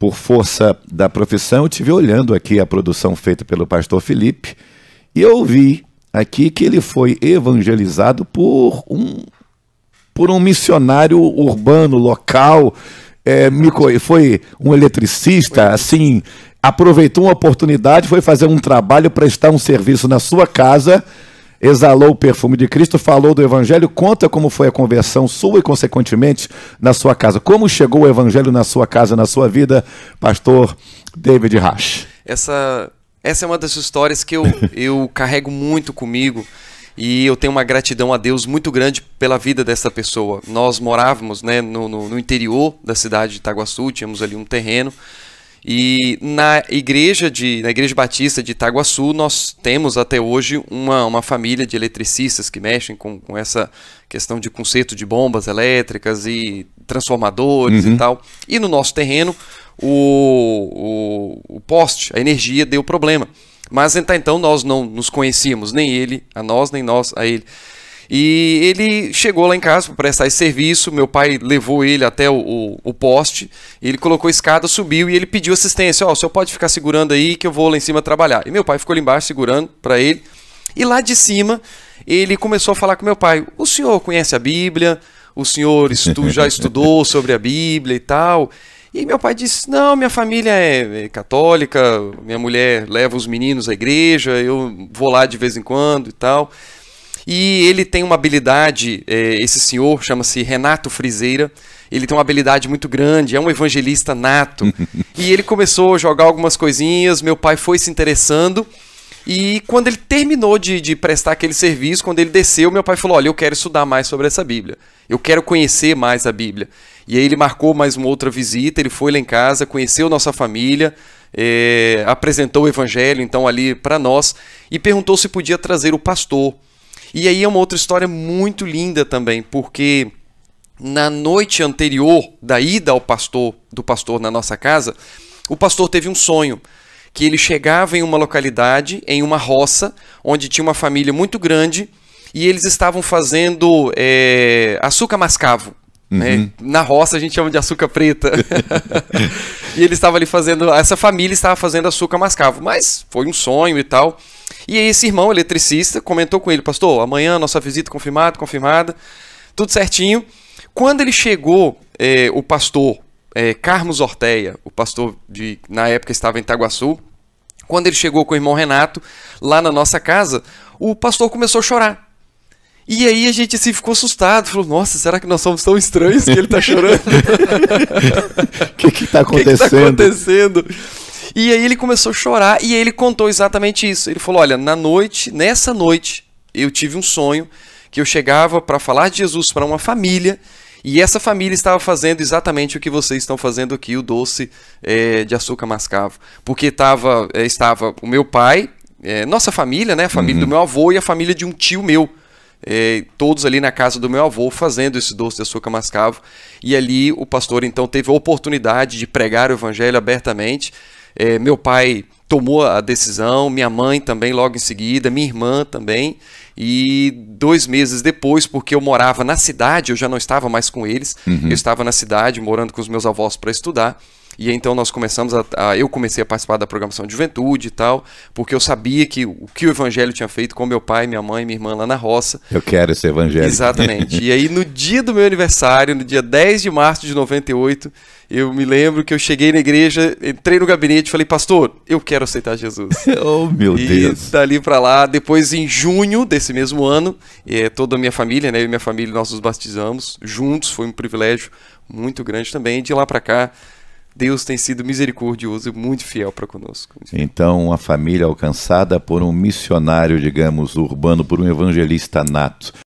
por força da profissão, eu estive olhando aqui a produção feita pelo pastor Felipe, e eu vi aqui que ele foi evangelizado por um missionário urbano, local, foi um eletricista, assim, aproveitou uma oportunidade, foi fazer um trabalho, prestar um serviço na sua casa, exalou o perfume de Cristo, falou do Evangelho. Conta como foi a conversão sua e, consequentemente, na sua casa. Como chegou o Evangelho na sua casa, na sua vida, pastor David Rasch? Essa é uma das histórias que eu carrego muito comigo, e eu tenho uma gratidão a Deus muito grande pela vida dessa pessoa. Nós morávamos, né, no interior da cidade de Itaguaçu, tínhamos ali um terreno, e na igreja batista de Itaguaçu nós temos até hoje uma família de eletricistas que mexem com essa questão de conserto de bombas elétricas e transformadores e tal. E no nosso terreno o poste, a energia deu problema. Mas então nós não nos conhecíamos, nem ele a nós, nem nós a ele. E ele chegou lá em casa para prestar esse serviço, meu pai levou ele até o poste, ele colocou a escada, subiu e ele pediu assistência. O senhor pode ficar segurando aí que eu vou lá em cima trabalhar. E meu pai ficou ali embaixo segurando para ele. E lá de cima ele começou a falar com meu pai: o senhor conhece a Bíblia? O senhor já estudou sobre a Bíblia e tal? E meu pai disse: não, minha família é católica, minha mulher leva os meninos à igreja, eu vou lá de vez em quando e tal. E ele tem uma habilidade, esse senhor chama-se Renato Frizeira, ele tem uma habilidade muito grande, é um evangelista nato. E ele começou a jogar algumas coisinhas, meu pai foi se interessando, e quando ele terminou de prestar aquele serviço, quando ele desceu, meu pai falou: olha, eu quero estudar mais sobre essa Bíblia, eu quero conhecer mais a Bíblia. E aí ele marcou mais uma outra visita, ele foi lá em casa, conheceu nossa família, apresentou o evangelho então ali para nós, e perguntou se podia trazer o pastor. E aí é uma outra história muito linda também, porque na noite anterior da ida do pastor na nossa casa, o pastor teve um sonho, que ele chegava em uma localidade, em uma roça, onde tinha uma família muito grande, e eles estavam fazendo açúcar mascavo. Né? Na roça a gente chama de açúcar preta. E ele estava ali essa família estava fazendo açúcar mascavo, mas foi um sonho e tal. E aí esse irmão eletricista comentou com ele: pastor, amanhã nossa visita confirmada, tudo certinho. Quando ele chegou, o pastor Carlos Orteia, o pastor na época estava em Itaguaçu, quando ele chegou com o irmão Renato, lá na nossa casa, o pastor começou a chorar. E aí a gente assim ficou assustado, falou: nossa, será que nós somos tão estranhos que ele está chorando? O que está acontecendo? E aí ele começou a chorar, e aí ele contou exatamente isso. Ele falou: olha, nessa noite, eu tive um sonho que eu chegava para falar de Jesus para uma família, e essa família estava fazendo exatamente o que vocês estão fazendo aqui, o doce de açúcar mascavo. Porque estava o meu pai, nossa família, né, a família do meu avô e a família de um tio meu, todos ali na casa do meu avô fazendo esse doce de açúcar mascavo. E ali o pastor então teve a oportunidade de pregar o evangelho abertamente. Meu pai tomou a decisão, minha mãe também logo em seguida, minha irmã também, e 2 meses depois, porque eu morava na cidade, eu já não estava mais com eles, eu estava na cidade morando com os meus avós para estudar, e então nós começamos eu comecei a participar da programação de juventude e tal, porque eu sabia que o que o evangelho tinha feito com meu pai, minha mãe e minha irmã lá na roça. Eu quero esse evangelho. Exatamente. E aí no dia do meu aniversário, no dia 10 de março de 98, eu me lembro que eu cheguei na igreja, entrei no gabinete e falei: pastor, eu quero aceitar Jesus. Oh, meu Deus. E dali para lá, depois em junho desse mesmo ano, toda a minha família, né, eu e minha família, nós nos batizamos juntos, foi um privilégio muito grande também. De lá para cá, Deus tem sido misericordioso e muito fiel para conosco. Então, uma família alcançada por um missionário, digamos, urbano, por um evangelista nato.